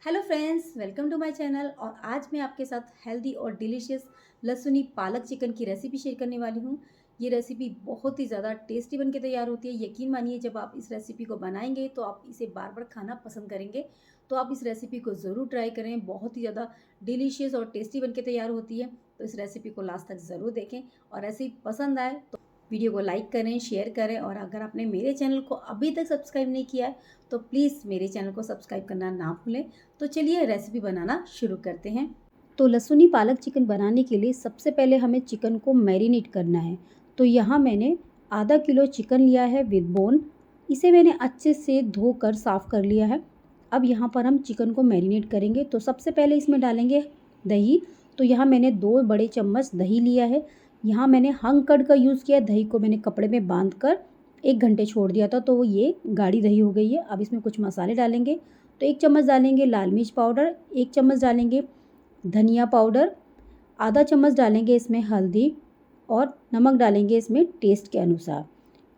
Hello friends, welcome to my channel. और आज मैं आपके साथ हेल्दी और डिलीशियस लहसुनी पालक चिकन की रेसिपी शेयर करने वाली हूँ। ये रेसिपी बहुत ही ज़्यादा टेस्टी बन के तैयार होती है। यकीन मानिए, जब आप इस रेसिपी को बनाएंगे तो आप इसे बार बार खाना पसंद करेंगे। तो आप इस रेसिपी को ज़रूर ट्राई करें, बहुत ही ज़्यादा डिलीशियस और टेस्टी बन के तैयार होती है। तो इस रेसिपी को लास्ट तक ज़रूर देखें और ऐसे ही पसंद आए तो वीडियो को लाइक करें, शेयर करें। और अगर आपने मेरे चैनल को अभी तक सब्सक्राइब नहीं किया है तो प्लीज़ मेरे चैनल को सब्सक्राइब करना ना भूलें। तो चलिए रेसिपी बनाना शुरू करते हैं। तो लहसुनी पालक चिकन बनाने के लिए सबसे पहले हमें चिकन को मैरिनेट करना है। तो यहाँ मैंने आधा किलो चिकन लिया है विद बोन। इसे मैंने अच्छे से धोकर साफ़ कर लिया है। अब यहाँ पर हम चिकन को मैरिनेट करेंगे। तो सबसे पहले इसमें डालेंगे दही। तो यहाँ मैंने 2 बड़े चम्मच दही लिया है। यहाँ मैंने हंग कर्ड का यूज़ किया। दही को मैंने कपड़े में बांध कर 1 घंटे छोड़ दिया था, तो ये गाढ़ी दही हो गई है। अब इसमें कुछ मसाले डालेंगे। तो 1 चम्मच डालेंगे लाल मिर्च पाउडर, 1 चम्मच डालेंगे धनिया पाउडर, आधा चम्मच डालेंगे इसमें हल्दी और नमक डालेंगे इसमें टेस्ट के अनुसार।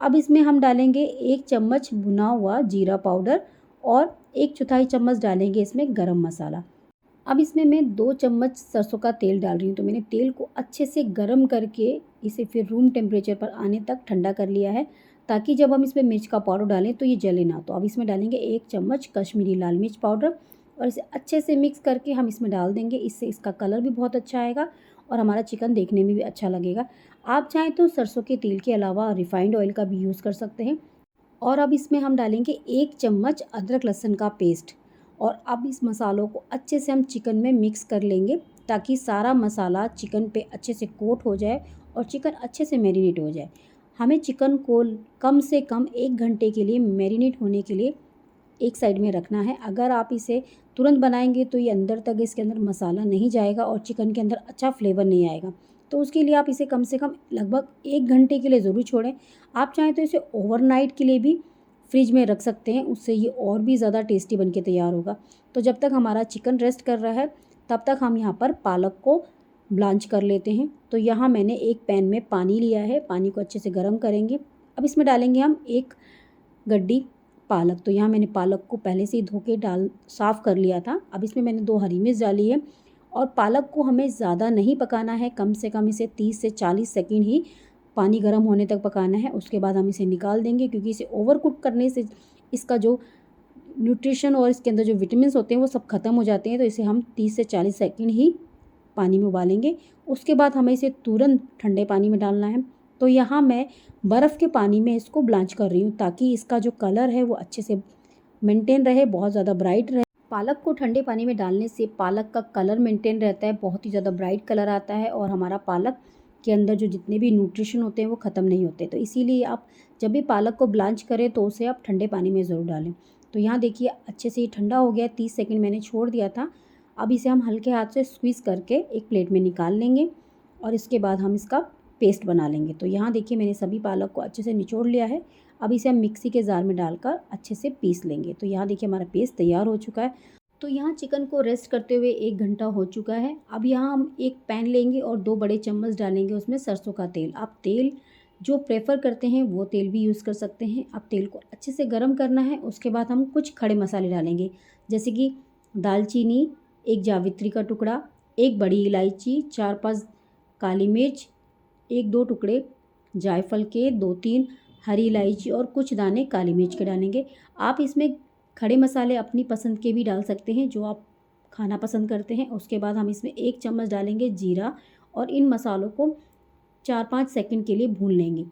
अब इसमें हम डालेंगे 1 चम्मच भुना हुआ जीरा पाउडर और 1/4 चम्मच डालेंगे इसमें गरम मसाला। अब इसमें मैं 2 चम्मच सरसों का तेल डाल रही हूँ। तो मैंने तेल को अच्छे से गर्म करके इसे फिर रूम टेम्परेचर पर आने तक ठंडा कर लिया है, ताकि जब हम इसमें मिर्च का पाउडर डालें तो ये जले ना। तो अब इसमें डालेंगे 1 चम्मच कश्मीरी लाल मिर्च पाउडर और इसे अच्छे से मिक्स करके हम इसमें डाल देंगे। इससे इसका कलर भी बहुत अच्छा आएगा और हमारा चिकन देखने में भी अच्छा लगेगा। आप चाहें तो सरसों के तेल के अलावा रिफाइंड ऑयल का भी यूज़ कर सकते हैं। और अब इसमें हम डालेंगे 1 चम्मच अदरक लहसुन का पेस्ट। और अब इस मसालों को अच्छे से हम चिकन में मिक्स कर लेंगे, ताकि सारा मसाला चिकन पे अच्छे से कोट हो जाए और चिकन अच्छे से मैरिनेट हो जाए। हमें चिकन को कम से कम 1 घंटे के लिए मैरिनेट होने के लिए एक साइड में रखना है। अगर आप इसे तुरंत बनाएंगे तो ये अंदर तक इसके अंदर मसाला नहीं जाएगा और चिकन के अंदर अच्छा फ्लेवर नहीं आएगा। तो उसके लिए आप इसे कम से कम लगभग 1 घंटे के लिए ज़रूर छोड़ें। आप चाहें तो इसे ओवरनाइट के लिए भी फ्रिज में रख सकते हैं, उससे ये और भी ज़्यादा टेस्टी बन के तैयार होगा। तो जब तक हमारा चिकन रेस्ट कर रहा है तब तक हम यहाँ पर पालक को ब्लांच कर लेते हैं। तो यहाँ मैंने एक पैन में पानी लिया है, पानी को अच्छे से गर्म करेंगे। अब इसमें डालेंगे हम 1 गड्डी पालक। तो यहाँ मैंने पालक को पहले से ही धो के साफ़ कर लिया था। अब इसमें मैंने 2 हरी मिर्च डाली है। और पालक को हमें ज़्यादा नहीं पकाना है, कम से कम इसे 30 से 40 सेकंड ही पानी गर्म होने तक पकाना है। उसके बाद हम इसे निकाल देंगे, क्योंकि इसे ओवर कुक करने से इसका जो न्यूट्रिशन और इसके अंदर जो विटामिन्स होते हैं वो सब ख़त्म हो जाते हैं। तो इसे हम 30 से 40 सेकंड ही पानी में उबालेंगे। उसके बाद हमें इसे तुरंत ठंडे पानी में डालना है। तो यहाँ मैं बर्फ़ के पानी में इसको ब्लांच कर रही हूँ, ताकि इसका जो कलर है वो अच्छे से मेंटेन रहे, बहुत ज़्यादा ब्राइट रहे। पालक को ठंडे पानी में डालने से पालक का कलर मेंटेन रहता है, बहुत ही ज़्यादा ब्राइट कलर आता है और हमारा पालक के अंदर जो जितने भी न्यूट्रिशन होते हैं वो ख़त्म नहीं होते। तो इसीलिए आप जब भी पालक को ब्लांच करें तो उसे आप ठंडे पानी में ज़रूर डालें। तो यहाँ देखिए अच्छे से ये ठंडा हो गया, 30 सेकंड मैंने छोड़ दिया था। अब इसे हम हल्के हाथ से स्क्वीज़ करके एक प्लेट में निकाल लेंगे और इसके बाद हम इसका पेस्ट बना लेंगे। तो यहाँ देखिए मैंने सभी पालक को अच्छे से निचोड़ लिया है। अब इसे हम मिक्सी के जार में डालकर अच्छे से पीस लेंगे। तो यहाँ देखिए हमारा पेस्ट तैयार हो चुका है। तो यहाँ चिकन को रेस्ट करते हुए 1 घंटा हो चुका है। अब यहाँ हम एक पैन लेंगे और 2 बड़े चम्मच डालेंगे उसमें सरसों का तेल। आप तेल जो प्रेफर करते हैं वो तेल भी यूज़ कर सकते हैं। अब तेल को अच्छे से गर्म करना है। उसके बाद हम कुछ खड़े मसाले डालेंगे, जैसे कि दालचीनी, 1 जावित्री का टुकड़ा, 1 बड़ी इलायची, 4-5 काली मिर्च, 1-2 टुकड़े जायफल के, 2-3 हरी इलायची और कुछ दाने काली मिर्च के डालेंगे। आप इसमें खड़े मसाले अपनी पसंद के भी डाल सकते हैं, जो आप खाना पसंद करते हैं। उसके बाद हम इसमें 1 चम्मच डालेंगे जीरा और इन मसालों को 4-5 सेकंड के लिए भून लेंगे।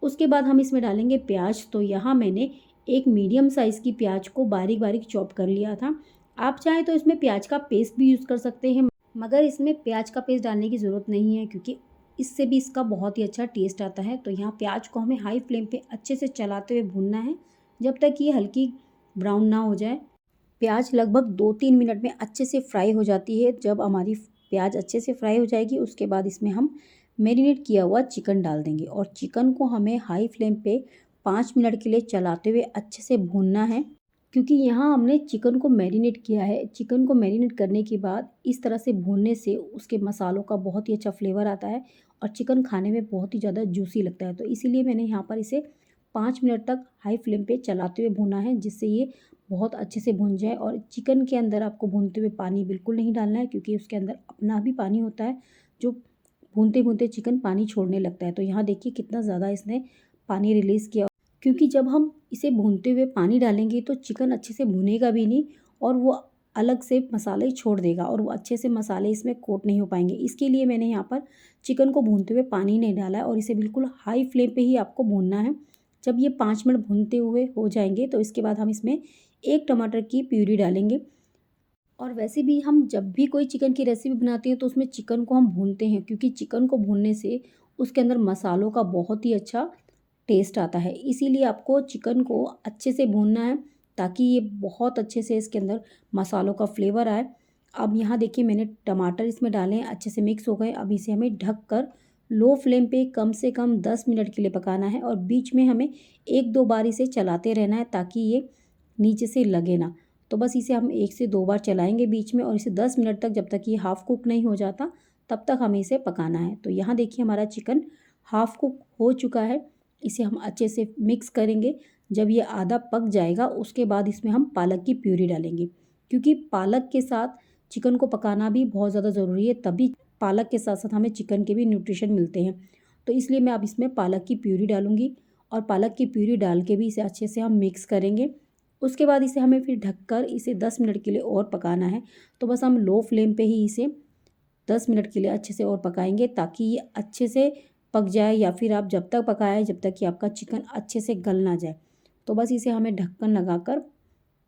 उसके बाद हम इसमें डालेंगे प्याज। तो यहाँ मैंने एक मीडियम साइज़ की प्याज को बारीक बारीक चॉप कर लिया था। आप चाहें तो इसमें प्याज का पेस्ट भी यूज़ कर सकते हैं, मगर इसमें प्याज का पेस्ट डालने की ज़रूरत नहीं है, क्योंकि इससे भी इसका बहुत ही अच्छा टेस्ट आता है। तो यहाँ प्याज को हमें हाई फ्लेम पे अच्छे से चलाते हुए भूनना है, जब तक ये हल्की ब्राउन ना हो जाए। प्याज लगभग 2-3 मिनट में अच्छे से फ्राई हो जाती है। जब हमारी प्याज अच्छे से फ्राई हो जाएगी उसके बाद इसमें हम मैरिनेट किया हुआ चिकन डाल देंगे और चिकन को हमें हाई फ्लेम पे 5 मिनट के लिए चलाते हुए अच्छे से भूनना है, क्योंकि यहाँ हमने चिकन को मैरिनेट किया है। चिकन को मैरिनेट करने के बाद इस तरह से भूनने से उसके मसालों का बहुत ही अच्छा फ्लेवर आता है और चिकन खाने में बहुत ही ज़्यादा जूसी लगता है। तो इसीलिए मैंने यहाँ पर इसे 5 मिनट तक हाई फ्लेम पे चलाते हुए भूना है, जिससे ये बहुत अच्छे से भुन जाए। और चिकन के अंदर आपको भूनते हुए पानी बिल्कुल नहीं डालना है, क्योंकि उसके अंदर अपना भी पानी होता है जो भूनते-भूनते चिकन पानी छोड़ने लगता है। तो यहाँ देखिए कितना ज़्यादा इसने पानी रिलीज़ किया, क्योंकि जब हम इसे भूनते हुए पानी डालेंगे तो चिकन अच्छे से भुनेगा भी नहीं और वो अलग से मसाले छोड़ देगा और वो अच्छे से मसाले इसमें कोट नहीं हो पाएंगे। इसके लिए मैंने यहाँ पर चिकन को भूनते हुए पानी नहीं डाला है और इसे बिल्कुल हाई फ्लेम पे ही आपको भूनना है। जब ये 5 मिनट भूनते हुए हो जाएंगे तो इसके बाद हम इसमें 1 टमाटर की प्यूरी डालेंगे। और वैसे भी हम जब भी कोई चिकन की रेसिपी बनाते हैं तो उसमें चिकन को हम भूनते हैं, क्योंकि चिकन को भूनने से उसके अंदर मसालों का बहुत ही अच्छा टेस्ट आता है। इसीलिए आपको चिकन को अच्छे से भूनना है ताकि ये बहुत अच्छे से इसके अंदर मसालों का फ्लेवर आए। अब यहाँ देखिए मैंने टमाटर इसमें डाले हैं, अच्छे से मिक्स हो गए। अब इसे हमें ढक कर लो फ्लेम पे कम से कम 10 मिनट के लिए पकाना है और बीच में हमें 1-2 बार इसे चलाते रहना है ताकि ये नीचे से लगे ना। तो बस इसे हम 1 से 2 बार चलाएंगे बीच में और इसे 10 मिनट तक, जब तक ये हाफ़ कुक नहीं हो जाता तब तक हमें इसे पकाना है। तो यहाँ देखिए हमारा चिकन हाफ़ कुक हो चुका है। इसे हम अच्छे से मिक्स करेंगे। जब ये आधा पक जाएगा उसके बाद इसमें हम पालक की प्यूरी डालेंगे, क्योंकि पालक के साथ चिकन को पकाना भी बहुत ज़्यादा ज़रूरी है, तभी पालक के साथ साथ हमें चिकन के भी न्यूट्रिशन मिलते हैं। तो इसलिए मैं अब इसमें पालक की प्यूरी डालूँगी और पालक की प्यूरी डाल के भी इसे अच्छे से हम मिक्स करेंगे। उसके बाद इसे हमें फिर ढककर इसे 10 मिनट के लिए और पकाना है। तो बस हम लो फ्लेम पे ही इसे 10 मिनट के लिए अच्छे से और पकाएंगे ताकि ये अच्छे से पक जाए, या फिर आप जब तक पकाएं जब तक कि आपका चिकन अच्छे से गल ना जाए। तो बस इसे हमें ढक्कन लगाकर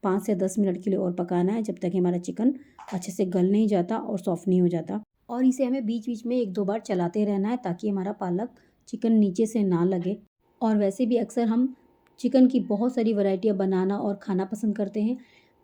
5 से 10 मिनट के लिए और पकाना है, जब तक कि हमारा चिकन अच्छे से गल नहीं जाता और सॉफ्ट नहीं हो जाता। और इसे हमें बीच बीच में 1-2 बार चलाते रहना है ताकि हमारा पालक चिकन नीचे से ना लगे। और वैसे भी अक्सर हम चिकन की बहुत सारी वैरायटियाँ बनाना और खाना पसंद करते हैं,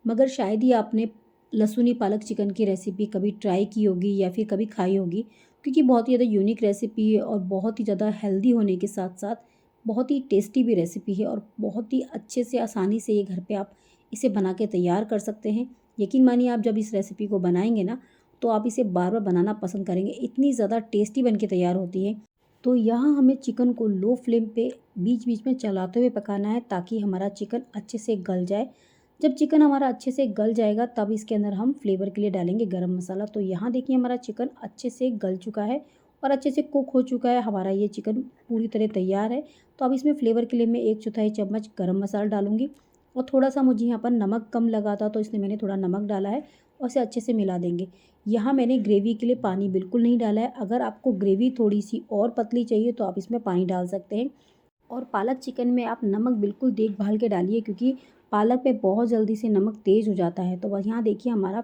मगर शायद ही आपने लहसुनी पालक चिकन की रेसिपी कभी ट्राई की होगी या फिर कभी खाई होगी, क्योंकि बहुत ही ज़्यादा यूनिक रेसिपी है और बहुत ही ज़्यादा हेल्दी होने के साथ साथ बहुत ही टेस्टी भी रेसिपी है और बहुत ही अच्छे से आसानी से ये घर पे आप इसे बना के तैयार कर सकते हैं। यकीन मानिए आप जब इस रेसिपी को बनाएंगे ना तो आप इसे बार बार बनाना पसंद करेंगे, इतनी ज़्यादा टेस्टी बन के तैयार होती है। तो यहाँ हमें चिकन को लो फ्लेम पे बीच बीच में चलाते हुए पकाना है ताकि हमारा चिकन अच्छे से गल जाए। जब चिकन हमारा अच्छे से गल जाएगा तब इसके अंदर हम फ्लेवर के लिए डालेंगे गरम मसाला। तो यहाँ देखिए हमारा चिकन अच्छे से गल चुका है और अच्छे से कुक हो चुका है। हमारा ये चिकन पूरी तरह तैयार है। तो अब इसमें फ्लेवर के लिए मैं 1/4 चम्मच गरम मसाला डालूंगी और थोड़ा सा मुझे यहाँ पर नमक कम लगा था तो इसलिए मैंने थोड़ा नमक डाला है और इसे अच्छे से मिला देंगे। यहाँ मैंने ग्रेवी के लिए पानी बिल्कुल नहीं डाला है। अगर आपको ग्रेवी थोड़ी सी और पतली चाहिए तो आप इसमें पानी डाल सकते हैं। और पालक चिकन में आप नमक बिल्कुल देख-भाल के डालिए, क्योंकि पालक पे बहुत जल्दी से नमक तेज़ हो जाता है। तो बस यहाँ देखिए हमारा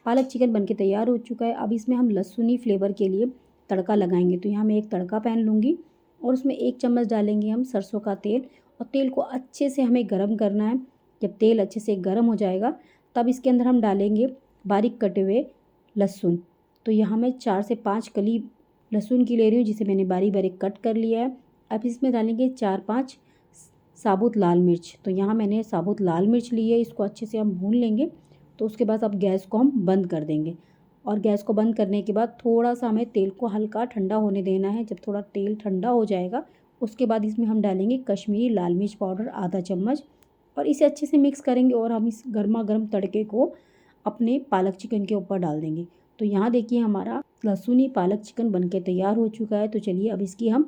पालक चिकन बनके तैयार हो चुका है। अब इसमें हम लहसुनी फ्लेवर के लिए तड़का लगाएँगे। तो यहाँ मैं एक तड़का पैन लूँगी और उसमें 1 चम्मच डालेंगे हम सरसों का तेल और तेल को अच्छे से हमें गरम करना है। जब तेल अच्छे से गरम हो जाएगा तब इसके अंदर हम डालेंगे बारीक कटे हुए लहसुन। तो यहाँ मैं 4 से 5 कली लहसुन की ले रही हूँ, जिसे मैंने बारीक-बारीक कट कर लिया है। अब इसमें डालेंगे 4-5 साबुत लाल मिर्च। तो यहाँ मैंने साबुत लाल मिर्च ली है, इसको अच्छे से हम भून लेंगे। तो उसके बाद अब गैस को हम बंद कर देंगे और गैस को बंद करने के बाद थोड़ा-सा हमें तेल को हल्का ठंडा होने देना है। जब थोड़ा तेल ठंडा हो जाएगा उसके बाद इसमें हम डालेंगे कश्मीरी लाल मिर्च पाउडर आधा चम्मच और इसे अच्छे से मिक्स करेंगे और हम इस गरमा-गरम तड़के को अपने पालक चिकन के ऊपर डाल देंगे। तो यहाँ देखिए हमारा लहसुनी पालक चिकन बनके तैयार हो चुका है। तो चलिए अब इसकी हम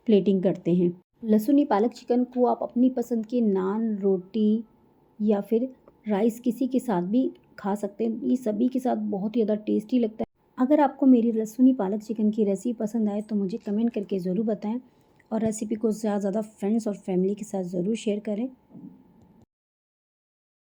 प्लेटिंग करते हैं। लहसुनी पालक चिकन को आप अपनी पसंद के नान, रोटी या फिर राइस किसी के साथ भी खा सकते हैं। ये सभी के साथ बहुत ही ज़्यादा टेस्टी लगता है। अगर आपको मेरी लहसुनी पालक चिकन की रेसिपी पसंद आए तो मुझे कमेंट करके ज़रूर बताएं और रेसिपी को ज़्यादा से ज़्यादा फ्रेंड्स और फैमिली के साथ ज़रूर शेयर करें।